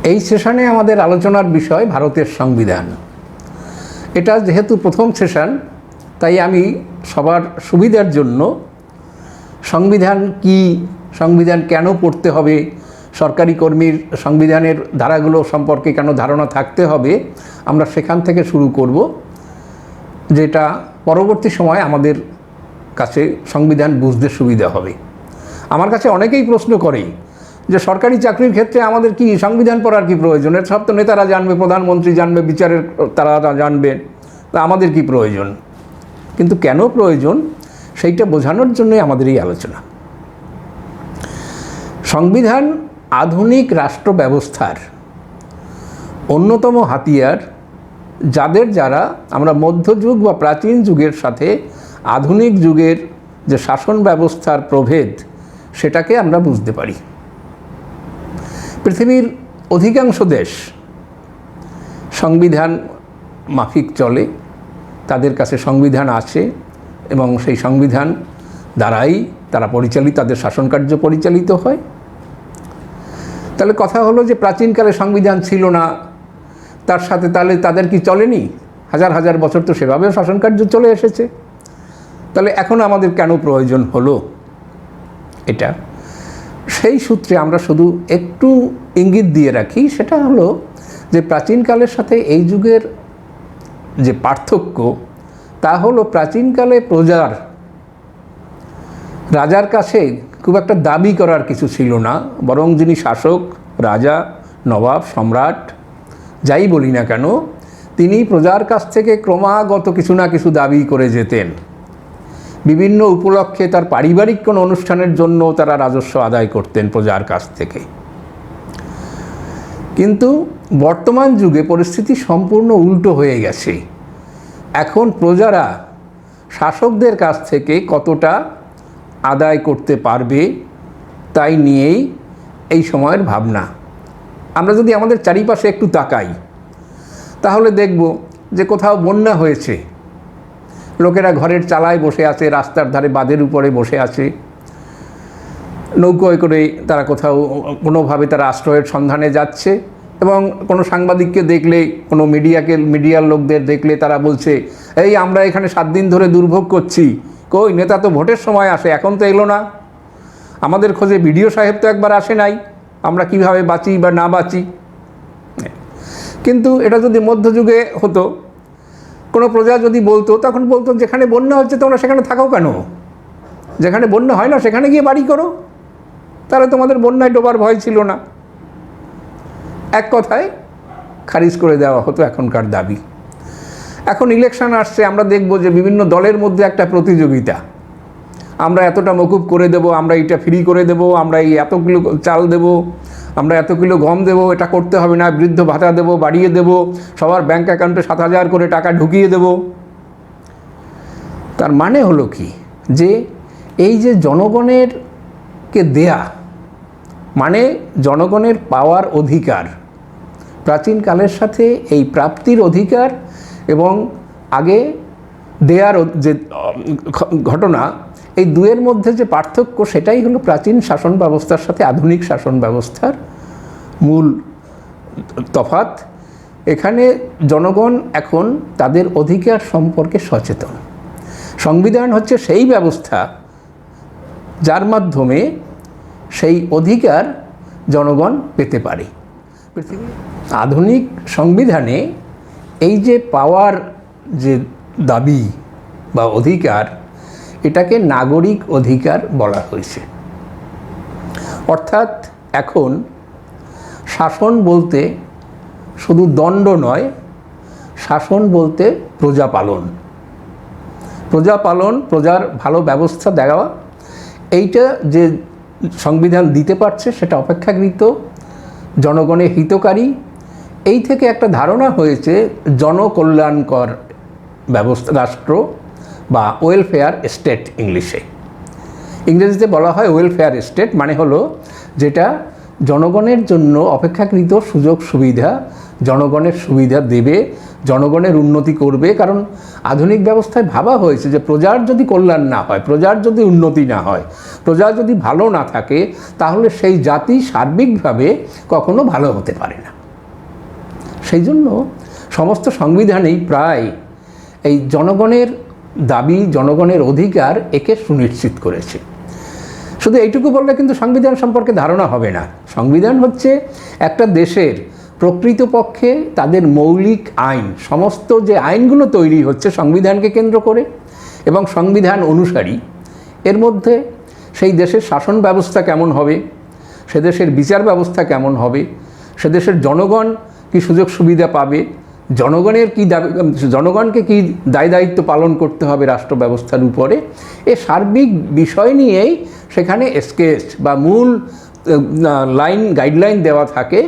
এই সেশনে আমাদের আলোচনার বিষয় ভারতের সংবিধান। এটা যেহেতু প্রথম সেশন, তাই আমি সবার সুবিধার জন্য সংবিধান কি, সংবিধান কেন পড়তে হবে, সরকারি কর্মীর সংবিধানের ধারাগুলো সম্পর্কে কেন ধারণা থাকতে হবে, আমরা সেখান থেকে শুরু করব, যেটা পরবর্তী সময় আমাদের কাছে সংবিধান বুঝতে সুবিধা হবে। আমার কাছে অনেকেই প্রশ্ন করে যে সরকারি চাকরির ক্ষেত্রে আমাদের কি সংবিধান পড়ার কি প্রয়োজন? এর সব তো নেতারা জানবে, প্রধানমন্ত্রী জানবে, বিচারের তারা জানবে, তা আমাদের কি প্রয়োজন? কিন্তু কেন প্রয়োজন সেইটা বোঝানোর জন্যই আমাদের এই আলোচনা। সংবিধান আধুনিক রাষ্ট্র ব্যবস্থার অন্যতম হাতিয়ার, যারা আমরা মধ্যযুগ বা প্রাচীন যুগের সাথে আধুনিক যুগের যে শাসন ব্যবস্থার প্রভেদ সেটাকে আমরা বুঝতে পারি। পৃথিবীর অধিকাংশ দেশ সংবিধান মাফিক চলে, তাদের কাছে সংবিধান আছে এবং সেই সংবিধান দ্বারাই তারা তাদের শাসনকার্য পরিচালিত হয়। তাহলে কথা হলো যে প্রাচীনকালে সংবিধান ছিল না, তার সাথে তাহলে তাদের কি চলেনি? হাজার হাজার বছর তো সেভাবেও শাসনকার্য চলে এসেছে। তাহলে এখন আমাদের কেন প্রয়োজন হলো এটা? সেই সূত্রে আমরা শুধু একটু ইঙ্গিত দিয়ে রাখি, সেটা হলো যে প্রাচীনকালের সাথে এই যুগের যে পার্থক্য, তা হলো প্রাচীনকালে রাজার কাছে খুব একটা দাবি করার কিছু ছিল না, বরং যিনি শাসক, রাজা, নবাব, সম্রাট যাই বলি না কেন, তিনি প্রজার কাছ থেকে ক্রমাগত কিছু না কিছু দাবি করে যেতেন। বিভিন্ন উপলক্ষে তার পারিবারিক কোনো অনুষ্ঠানের জন্য তারা রাজস্ব আদায় করতেন প্রজার কাছ থেকে। কিন্তু বর্তমান যুগে পরিস্থিতি সম্পূর্ণ উল্টো হয়ে গেছে। এখন প্রজারা শাসকদের কাছ থেকে কতটা আদায় করতে পারবে তাই নিয়েই এই সময়ের ভাবনা। আমরা যদি আমাদের চারিপাশে একটু তাকাই, তাহলে দেখব যে কোথাও বন্যা হয়েছে, লোকেরা ঘরের চালায় বসে আছে, রাস্তার ধারে বাঁধের উপরে বসে আছে, নৌকোয় করে তারা কোথাও কোনোভাবে তারা আশ্রয়ের সন্ধানে যাচ্ছে, এবং কোনো সাংবাদিককে দেখলে, কোনো মিডিয়ার লোকদের দেখলে তারা বলছে, এই আমরা এখানে 7 দিন ধরে দুর্ভোগ করছি, কই নেতা তো ভোটের সময় আসে, এখন তো এলো না, আমাদের খোঁজে বিডিও সাহেব তো একবার আসে নাই, আমরা কিভাবে বাঁচি বা না বাঁচি। কিন্তু এটা যদি মধ্যযুগে হতো, কোনো প্রজা যদি বলতো, তখন বলতো যেখানে বন্যা হচ্ছে তোমরা সেখানে থাকো কেন? যেখানে বন্যা হয় না সেখানে গিয়ে বাড়ি করো, তাহলে তোমাদের বন্যায় ডোবার ভয় ছিল না। এক কথায় খারিজ করে দেওয়া হতো এখনকার দাবি। এখন ইলেকশন আসছে, আমরা দেখব যে বিভিন্ন দলের মধ্যে একটা প্রতিযোগিতা, আমরা এতটা মকুব করে দেব, আমরা এটা ফ্রি করে দেব, আমরা এই এত কিলো চাল দেব, আমরা এত কিলো গম দেব, এটা করতে হবে না, বৃদ্ধ ভাতা দেব, বাড়িয়ে দেব, সবার ব্যাংক অ্যাকাউন্টে 7,000 করে টাকা ঢুকিয়ে দেব। তার মানে হলো কি, যে এই যে জনগণেরকে দেয়া, মানে জনগণের পাওয়ার অধিকার, প্রাচীনকালের সাথে এই প্রাপ্তির অধিকার এবং আগে দেয়ার যে ঘটনা, এই দুয়ের মধ্যে যে পার্থক্য, সেটাই হলো প্রাচীন শাসন ব্যবস্থার সাথে আধুনিক শাসন ব্যবস্থার মূল তফাৎ। এখানে জনগণ এখন তাদের অধিকার সম্পর্কে সচেতন। সংবিধান হচ্ছে সেই ব্যবস্থা যার মাধ্যমে সেই অধিকার জনগণ পেতে পারে। আধুনিক সংবিধানে এই যে পাওয়ার যে দাবি বা অধিকার, এটাকে নাগরিক অধিকার বলা হয়েছে। অর্থাৎ এখন শাসন বলতে শুধু দণ্ড নয়, শাসন বলতে প্রজাপালন, প্রজার ভালো ব্যবস্থা দেওয়া, এইটা যে সংবিধান দিতে পারছে সেটা অপেক্ষাকৃত জনগণের হিতকারী। এই থেকে একটা ধারণা হয়েছে জনকল্যাণকর ব্যবস্থা, রাষ্ট্র বা ওয়েলফেয়ার স্টেট। ইংরেজিতে বলা হয় ওয়েলফেয়ার স্টেট, মানে হলো যেটা জনগণের জন্য অপেক্ষাকৃত সুযোগ সুবিধা, জনগণের সুবিধা দেবে, জনগণের উন্নতি করবে। কারণ আধুনিক ব্যবস্থায় ভাবা হয়েছে যে প্রজার যদি কল্যাণ না হয়, প্রজার যদি উন্নতি না হয়, প্রজা যদি ভালো না থাকে, তাহলে সেই জাতি সার্বিকভাবে কখনো ভালো হতে পারে না। সেই জন্য সমস্ত সংবিধানেই প্রায় এই জনগণের দাবি, জনগণের অধিকার একে সুনিশ্চিত করেছে। শুধু এইটুকু বললে কিন্তু সংবিধান সম্পর্কে ধারণা হবে না। সংবিধান হচ্ছে একটা দেশের প্রকৃতপক্ষে তাদের মৌলিক আইন, সমস্ত যে আইনগুলো তৈরি হচ্ছে সংবিধানকে কেন্দ্র করে এবং সংবিধান অনুসারী, এর মধ্যে সেই দেশের শাসন ব্যবস্থা কেমন হবে, সে দেশের বিচার ব্যবস্থা কেমন হবে, সে দেশের জনগণ কী সুযোগ সুবিধা পাবে, জনগণের কী জনগণকে কী দায় দায়িত্ব পালন করতে হবে রাষ্ট্র ব্যবস্থার উপরে, এ সার্বিক বিষয় নিয়েই সেখানে স্কেচ বা মূল লাইন গাইডলাইন দেওয়া থাকে।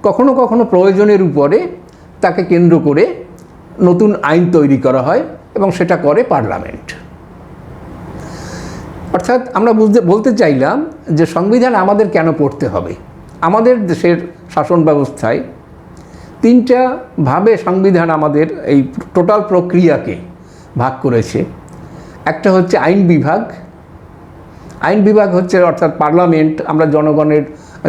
কখনো কখনো প্রয়োজনের উপরে তাকে কেন্দ্র করে নতুন আইন তৈরি করা হয় এবং সেটা করে পার্লামেন্ট। অর্থাৎ আমরা বলতে চাইলাম যে সংবিধান আমাদের কেন পড়তে হবে। আমাদের দেশের শাসন ব্যবস্থায় তিনটা ভাবে সংবিধান আমাদের এই টোটাল প্রক্রিয়াকে ভাগ করেছে। একটা হচ্ছে আইন বিভাগ। আইন বিভাগ হচ্ছে অর্থাৎ পার্লামেন্ট, আমরা জনগণের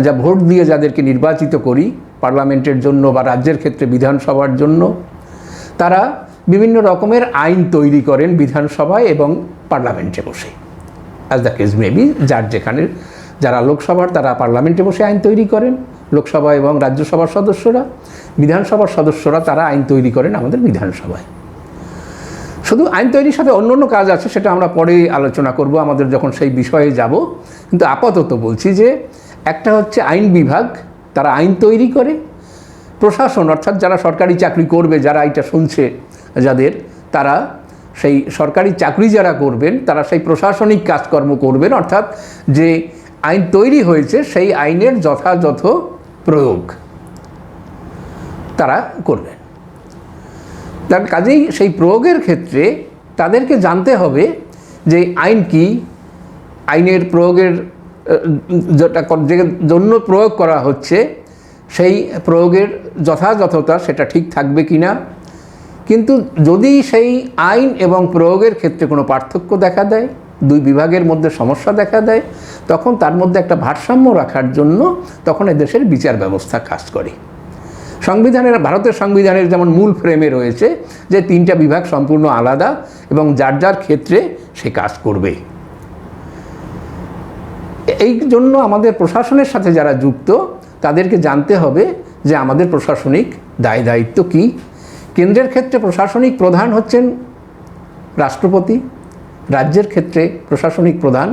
যা ভোট দিয়ে যাদেরকে নির্বাচিত করি পার্লামেন্টের জন্য বা রাজ্যের ক্ষেত্রে বিধানসভার জন্য, তারা বিভিন্ন রকমের আইন তৈরি করেন বিধানসভায় এবং পার্লামেন্টে বসে, অ্যাজ দ্য কেস মেবি। যেখানে যারা লোকসভার তারা পার্লামেন্টে বসে আইন তৈরি করেন, লোকসভা এবং রাজ্যসভার সদস্যরা, বিধানসভার সদস্যরা তারা আইন তৈরি করেন আমাদের বিধানসভায়। শুধু আইন তৈরির সাথে অন্য অন্য কাজ আছে, সেটা আমরা পরে আলোচনা করব আমাদের যখন সেই বিষয়ে যাব। কিন্তু আপাতত বলছি যে একটা হচ্ছে আইন বিভাগ, তারা আইন তৈরি করে। প্রশাসন অর্থাৎ যারা সরকারি চাকরি করবে, যারা এটা শুনছে যাদের, তারা সেই সরকারি চাকরি যারা করবেন তারা সেই প্রশাসনিক কাজকর্ম করবেন, অর্থাৎ যে আইন তৈরি হয়েছে সেই আইনের যথাযথ প্রয়োগ তারা করবেন। তার কাজেই সেই প্রয়োগের ক্ষেত্রে তাদেরকে জানতে হবে যে আইন কি, আইনের প্রয়োগের যেটা জন্য প্রয়োগ করা হচ্ছে সেই প্রয়োগের যথাযথতা সেটা ঠিক থাকবে কি না। কিন্তু যদি সেই আইন এবং প্রয়োগের ক্ষেত্রে কোনো পার্থক্য দেখা দেয়, দুই বিভাগের মধ্যে সমস্যা দেখা দেয়, তখন তার মধ্যে একটা ভারসাম্য রাখার জন্য তখন এদেশের বিচার ব্যবস্থা কাজ করে। ভারতের সংবিধানের যেমন মূল ফ্রেমে রয়েছে যে তিনটা বিভাগ সম্পূর্ণ আলাদা এবং যার যার ক্ষেত্রে সে কাজ করবে। এই জন্য আমাদের প্রশাসনের সাথে যারা যুক্ত তাদেরকে জানতে হবে যে আমাদের প্রশাসনিক দায় দায়িত্ব কী। কেন্দ্রের ক্ষেত্রে প্রশাসনিক প্রধান হচ্ছেন রাষ্ট্রপতি, রাজ্যের ক্ষেত্রে প্রশাসনিক প্রধান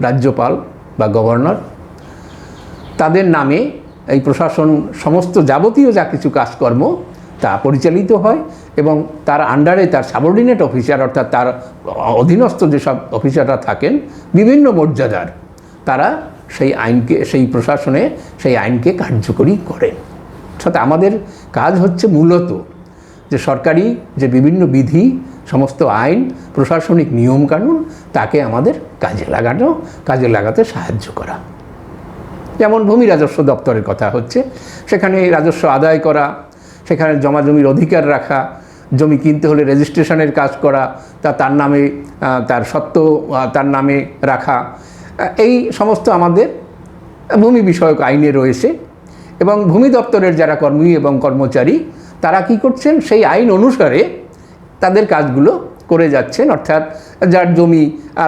রাজ্যপাল বা গভর্নর। তাদের নামে এই প্রশাসন সমস্ত যাবতীয় যা কিছু কাজকর্ম তা পরিচালিত হয় এবং তার আন্ডারে তার সাবঅর্ডিনেট অফিসার অর্থাৎ তার অধীনস্থ যেসব অফিসাররা থাকেন বিভিন্ন মর্যাদার, তারা সেই প্রশাসনে সেই আইনকে কার্যকরী করেন। অর্থাৎ আমাদের কাজ হচ্ছে মূলত যে সরকারি যে বিভিন্ন বিধি, সমস্ত আইন, প্রশাসনিক নিয়মকানুন তাকে আমাদের কাজে লাগাতে সাহায্য করা। যেমন ভূমি রাজস্ব দপ্তরের কথা হচ্ছে, সেখানে রাজস্ব আদায় করা, সেখানে জমির অধিকার রাখা, জমি কিনতে হলে রেজিস্ট্রেশনের কাজ করা, তার নামে তার সত্ত্ব তার নামে রাখা, এই সমস্ত আমাদের ভূমি বিষয়ক আইনে রয়েছে। এবং ভূমি দপ্তরের যারা কর্মী এবং কর্মচারী তারা কি করছেন, সেই আইন অনুসারে তাদের কাজগুলো করে যাচ্ছেন। অর্থাৎ যার জমি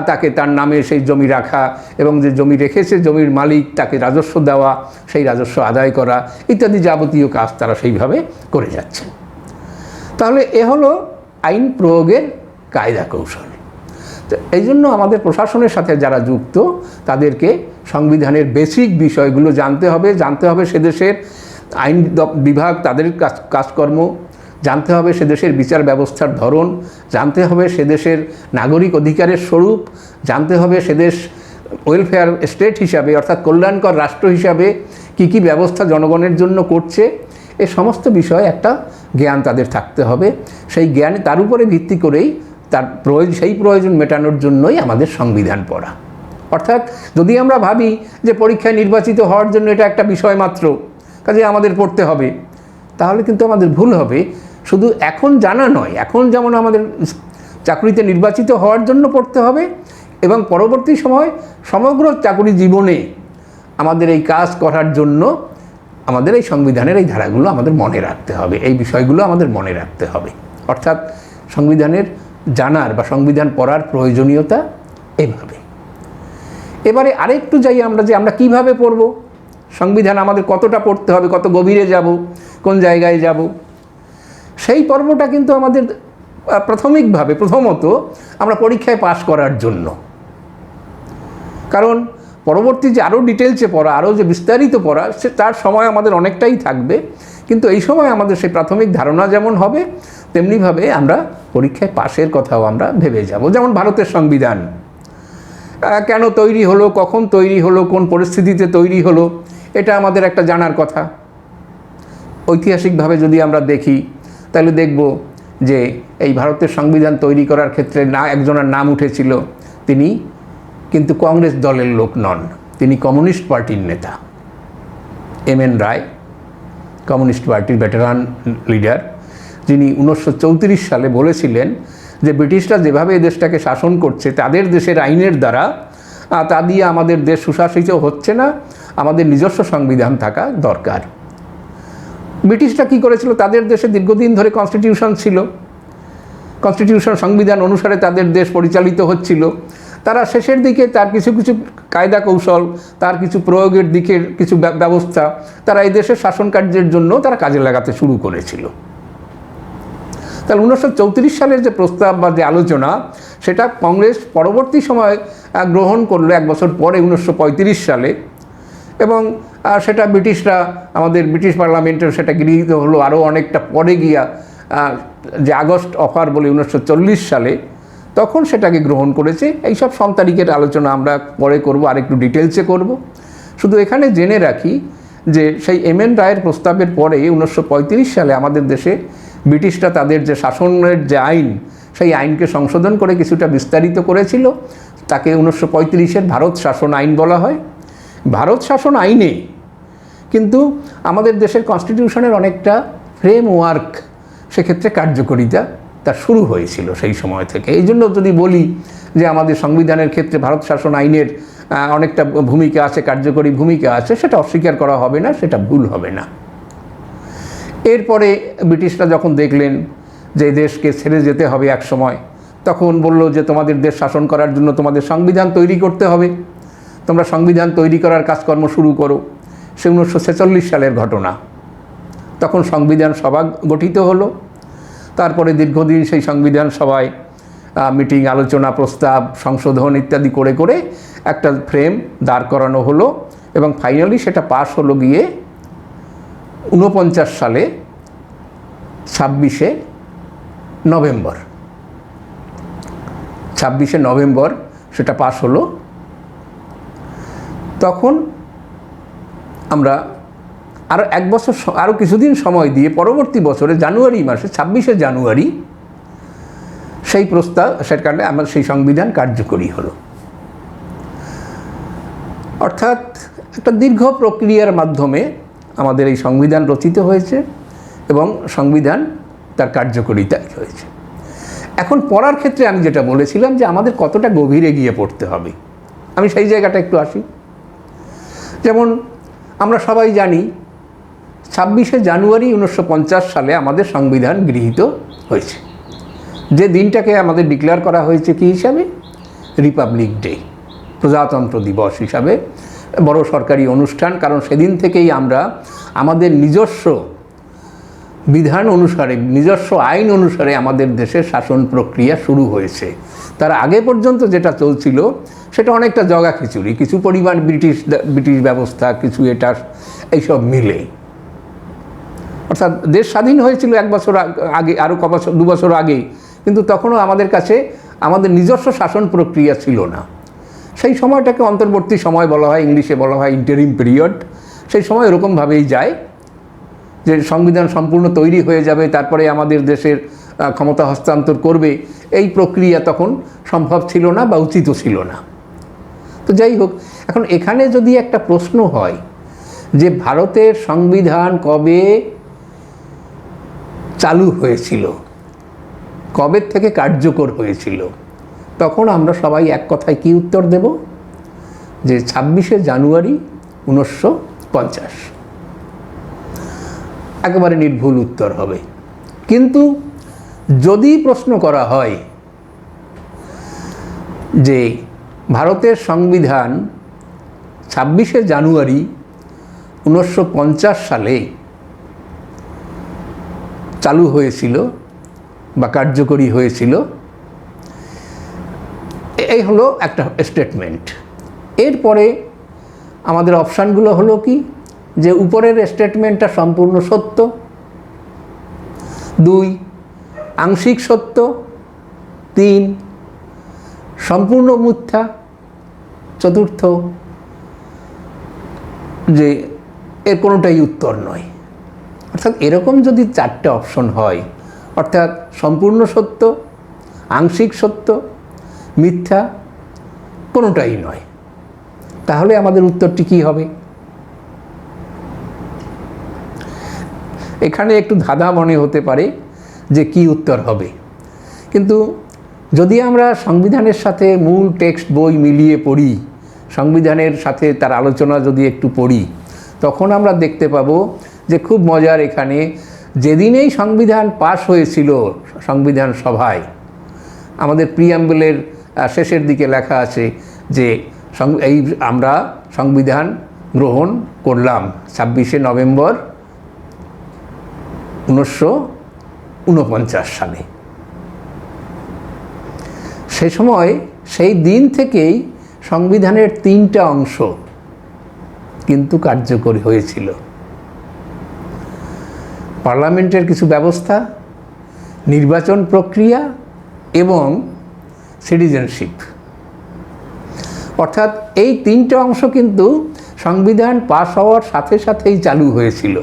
তাকে তার নামে সেই জমি রাখা এবং যে জমি রেখেছে জমির মালিক তাকে রাজস্ব দেওয়া, সেই রাজস্ব আদায় করা ইত্যাদি যাবতীয় কাজ তারা সেইভাবে করে যাচ্ছেন। তাহলে এ হলো আইন প্রয়োগের কায়দা কৌশল। তো এই জন্য আমাদের প্রশাসনের সাথে যারা যুক্ত তাদেরকে সংবিধানের বেসিক বিষয়গুলো জানতে হবে সে দেশের আইন বিভাগ তাদের কাজকর্ম জানতে হবে, সে দেশের বিচার ব্যবস্থার ধরন জানতে হবে, সে দেশের নাগরিক অধিকারের স্বরূপ জানতে হবে, সে দেশ ওয়েলফেয়ার স্টেট হিসাবে অর্থাৎ কল্যাণকর রাষ্ট্র হিসাবে কি ব্যবস্থা জনগণের জন্য করছে, এ সমস্ত বিষয়ে একটা জ্ঞান তাদের থাকতে হবে। সেই জ্ঞান তার উপরে ভিত্তি করেই সেই প্রয়োজন মেটানোর জন্যই আমাদের সংবিধান পড়া। অর্থাৎ যদি আমরা ভাবি যে পরীক্ষায় নির্বাচিত হওয়ার জন্য এটা একটা বিষয় মাত্র, কাজে আমাদের পড়তে হবে, তাহলে কিন্তু আমাদের ভুল হবে। শুধু এখন জানা নয়, এখন যেমন আমাদের চাকরিতে নির্বাচিত হওয়ার জন্য পড়তে হবে এবং পরবর্তী সময় সমগ্র চাকরি জীবনে আমাদের এই কাজ করার জন্য আমাদের এই সংবিধানের এই ধারাগুলো আমাদের মনে রাখতে হবে, এই বিষয়গুলো আমাদের মনে রাখতে হবে। অর্থাৎ সংবিধানের জানার বা সংবিধান পড়ার প্রয়োজনীয়তা এভাবে। এবারে আরেকটু যাই আমরা, যে আমরা কিভাবে পড়ব সংবিধান, আমাদের কতটা পড়তে হবে, কত গভীরে যাব, কোন জায়গায় যাব, সেই পর্বটা কিন্তু আমাদের প্রাথমিকভাবে প্রথমত আমরা পরীক্ষায় পাশ করার জন্য। কারণ পরবর্তী যে আরও ডিটেলসে পড়া, আরও যে বিস্তারিত পড়া, সে তার সময় আমাদের অনেকটাই থাকবে, কিন্তু এই সময় আমাদের সেই প্রাথমিক ধারণা যেমন হবে, তেমনিভাবে আমরা পরীক্ষায় পাশের কথাও আমরা ভেবে যাব। যেমন ভারতের সংবিধান কেন তৈরি হলো, কখন তৈরি হলো, কোন পরিস্থিতিতে তৈরি হলো, এটা আমাদের একটা জানার কথা। ঐতিহাসিকভাবে যদি আমরা দেখি তাহলে দেখব যে এই ভারতের সংবিধান তৈরি করার ক্ষেত্রে একজনের নাম উঠেছিল, তিনি কিন্তু কংগ্রেস দলের লোক নন, তিনি কমিউনিস্ট পার্টির নেতা এম.এন. রায়, কমিউনিস্ট পার্টির ভেটেরান লিডার, যিনি 1934 সালে বলেছিলেন যে ব্রিটিশরা যেভাবে এই দেশটাকে শাসন করছে তাদের দেশের আইনের দ্বারা, তা দিয়ে আমাদের দেশ সুশাসিত হচ্ছে না, আমাদের নিজস্ব সংবিধান থাকা দরকার। ব্রিটিশরা কী করেছিল, তাদের দেশে দীর্ঘদিন ধরে কনস্টিটিউশন ছিল, কনস্টিটিউশন সংবিধান অনুসারে তাদের দেশ পরিচালিত হচ্ছিল। তারা শেষের দিকে তার কিছু কিছু কায়দা কৌশল, তার কিছু প্রয়োগের দিকের কিছু ব্যবস্থা তারা এই দেশের শাসন কার্যের জন্য তারা কাজে লাগাতে শুরু করেছিল। তাহলে 1934 সালের যে প্রস্তাব বা যে আলোচনা, সেটা কংগ্রেস পরবর্তী সময় গ্রহণ করলো 1 বছর পরে 1935 সালে, এবং সেটা ব্রিটিশরা, আমাদের ব্রিটিশ পার্লামেন্টের সেটা গৃহীত হলো আরও অনেকটা পরে গিয়া, যে আগস্ট অফার বলে 1940 সালে, তখন সেটাকে গ্রহণ করেছে। এইসব তারিখের আলোচনা আমরা পরে করব, আরেকটু ডিটেলসে করব। শুধু এখানে জেনে রাখি যে সেই এম.এন. রায়ের প্রস্তাবের পরে 1935 সালে আমাদের দেশে ব্রিটিশরা তাদের যে শাসনের যে আইন, সেই আইনকে সংশোধন করে কিছুটা বিস্তারিত করেছিল। তাকে 1935-এর ভারত শাসন আইন বলা হয়। ভারত শাসন আইনে কিন্তু আমাদের দেশের কনস্টিটিউশনের অনেকটা ফ্রেমওয়ার্ক সেক্ষেত্রে কার্যকরিতা তা শুরু হয়েছিল সেই সময় থেকে। এই জন্য যদি বলি যে আমাদের সংবিধানের ক্ষেত্রে ভারত শাসন আইনের অনেকটা ভূমিকা আছে, কার্যকরী ভূমিকা আছে, সেটা অস্বীকার করা হবে না, সেটা ভুল হবে না। এরপরে ব্রিটিশরা যখন দেখলেন যে দেশকে ছেড়ে যেতে হবে এক সময়, তখন বলল যে তোমাদের দেশ শাসন করার জন্য তোমাদের সংবিধান তৈরি করতে হবে, তোমরা সংবিধান তৈরি করার কাজকর্ম শুরু করো। সে 1946 সালের ঘটনা। তখন সংবিধান সভা গঠিত হলো। তারপরে দীর্ঘদিন সেই সংবিধান সভায় মিটিং, আলোচনা, প্রস্তাব, সংশোধন ইত্যাদি করে করে একটা ফ্রেম দাঁড় করানো হলো, এবং ফাইনালি সেটা পাশ হলো গিয়ে 49 সালে 26শে নভেম্বর। 26শে নভেম্বর সেটা পাশ হলো। তখন আমরা আরও 1 বছর, আরও কিছুদিন সময় দিয়ে পরবর্তী বছরে জানুয়ারি মাসে 26শে জানুয়ারি সেই প্রস্তাব, সেটার কারণে আমার সেই সংবিধান কার্যকরী হলো। অর্থাৎ একটা দীর্ঘ প্রক্রিয়ার মাধ্যমে আমাদের এই সংবিধান রচিত হয়েছে এবং সংবিধান তার কার্যকরিতা হয়েছে। এখন পড়ার ক্ষেত্রে আমি যেটা বলেছিলাম যে আমাদের কতটা গভীরে গিয়ে পড়তে হবে, আমি সেই জায়গাটা একটু আসি। যেমন আমরা সবাই জানি 26শে জানুয়ারি 1950 সালে আমাদের সংবিধান গৃহীত হয়েছে, যে দিনটাকে আমাদের ডিক্লেয়ার করা হয়েছে কী হিসাবে, রিপাবলিক ডে, প্রজাতন্ত্র দিবস হিসাবে বড় সরকারি অনুষ্ঠান। কারণ সেদিন থেকেই আমরা আমাদের নিজস্ব বিধান অনুসারে, নিজস্ব আইন অনুসারে আমাদের দেশের শাসন প্রক্রিয়া শুরু হয়েছে। তার আগে পর্যন্ত যেটা চলছিল সেটা অনেকটা জগা খিচুড়ি, কিছু পরিমাণ ব্রিটিশ ব্যবস্থা, কিছু এটা এইসব মিলে। অর্থাৎ দেশ স্বাধীন হয়েছিল 1 বছর আগে, আরও 2 বছর আগে, কিন্তু তখনও আমাদের কাছে আমাদের নিজস্ব শাসন প্রক্রিয়া ছিল না। সেই সময়টাকে অন্তর্বর্তী সময় বলা হয়, ইংলিশে বলা হয় ইন্টারিম পিরিয়ড। সেই সময় এরকমভাবেই যায় যে সংবিধান সম্পূর্ণ তৈরি হয়ে যাবে, তারপরে আমাদের দেশের ক্ষমতা হস্তান্তর করবে, এই প্রক্রিয়া তখন সম্ভব ছিল না বা উচিত ছিল না। তো যাই হোক, এখন এখানে যদি একটা প্রশ্ন হয় যে ভারতের সংবিধান কবে চালু হয়েছিল, কবে থেকে কার্যকর হয়েছিল, তখন আমরা সবাই এক কথায় কি উত্তর দেব, যে 26শে জানুয়ারি 1950। একেবারে নির্ভুল উত্তর হবে। কিন্তু যদি প্রশ্ন করা হয় যে ভারতের সংবিধান 26শে জানুয়ারি 1950 সালে চালু হয়েছিল বা কার্যকরী হয়েছিল, এই হলো একটা স্টেটমেন্ট। এরপরে আমাদের অপশানগুলো হলো কি, যে উপরের স্টেটমেন্টটা সম্পূর্ণ সত্য, 2 আংশিক সত্য, 3 সম্পূর্ণ মিথ্যা, 4 যে এর কোনোটাই উত্তর নয়। অর্থাৎ এরকম যদি 4টে অপশন হয়, অর্থাৎ সম্পূর্ণ সত্য, আংশিক সত্য, মিথ্যা, কোনোটাই নয়, তাহলে আমাদের উত্তরটি কী হবে? এখানে একটু ধাঁধা মনে হতে পারে যে কি উত্তর হবে, কিন্তু যদি আমরা সংবিধানের সাথে মূল টেক্সট বই মিলিয়ে পড়ি, সংবিধানের সাথে তার আলোচনা যদি একটু পড়ি, তখন আমরা দেখতে পাবো যে খুব মজার, এখানে যেদিনেই সংবিধান পাশ হয়েছিল সংবিধান সভায়, আমাদের প্রিয়াম্বলের শেষের দিকে লেখা আছে যে এই আমরা সংবিধান গ্রহণ করলাম 26শে নভেম্বর 1949 সালে। সে সময় সেই দিন থেকেই সংবিধানের 3টা অংশ কিন্তু কার্যকরী হয়েছিল। পার্লামেন্টের কিছু ব্যবস্থা, নির্বাচন প্রক্রিয়া এবং সিটিজেনশিপ। অর্থাৎ এই 3টা অংশ কিন্তু সংবিধান পাশ হওয়ার সাথে সাথেই চালু হয়েছিল,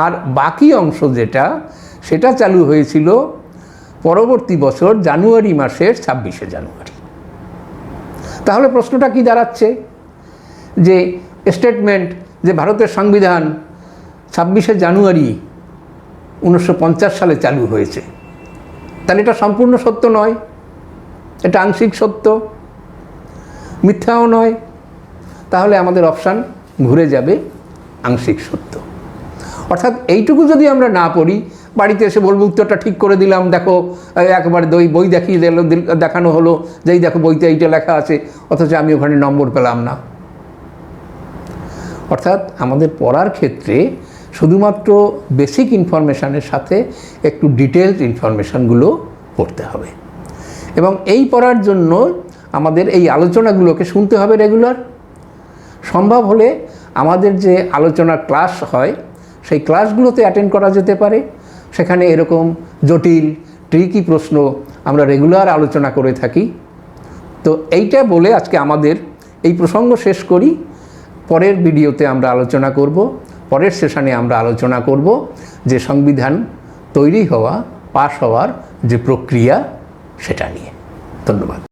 আর বাকি অংশ যেটা, সেটা চালু হয়েছিল পরবর্তী বছর জানুয়ারি মাসের 26শে জানুয়ারি। তাহলে প্রশ্নটা কি দাঁড়াচ্ছে, যে স্টেটমেন্ট যে ভারতের সংবিধান 26শে জানুয়ারি 1950 সালে চালু হয়েছে, তাহলে এটা সম্পূর্ণ সত্য নয়, এটা আংশিক সত্য, মিথ্যাও নয়। তাহলে আমাদের অপশান ঘুরে যাবে আংশিক সত্য। অর্থাৎ এইটুকু যদি আমরা না পড়ি, বাড়িতে এসে বলবো উত্তরটা ঠিক করে দিলাম, দেখো একবার বই দেখিয়ে দেখানো হলো, যেই দেখো বইতে এইটা লেখা আছে, অথচ আমি ওখানে নম্বর পেলাম না। অর্থাৎ আমাদের পড়ার ক্ষেত্রে শুধুমাত্র বেসিক ইনফরমেশানের সাথে একটু ডিটেলড ইনফরমেশানগুলো পড়তে হবে, এবং এই পড়ার জন্য আমাদের এই আলোচনাগুলোকে শুনতে হবে রেগুলার। সম্ভব হলে আমাদের যে আলোচনার ক্লাস হয়, সেই ক্লাসগুলোতে অ্যাটেন্ড করা যেতে পারে। সেখানে এরকম জটিল ট্রিকি প্রশ্ন আমরা রেগুলার আলোচনা করে থাকি। তো এইটা বলে আজকে আমাদের এই প্রসঙ্গ শেষ করি। পরের ভিডিওতে আমরা আলোচনা করব, পরের সেশনে আমরা আলোচনা করব যে সংবিধান তৈরি হওয়া, পাশ হওয়ার যে প্রক্রিয়া, সেটা নিয়ে। ধন্যবাদ।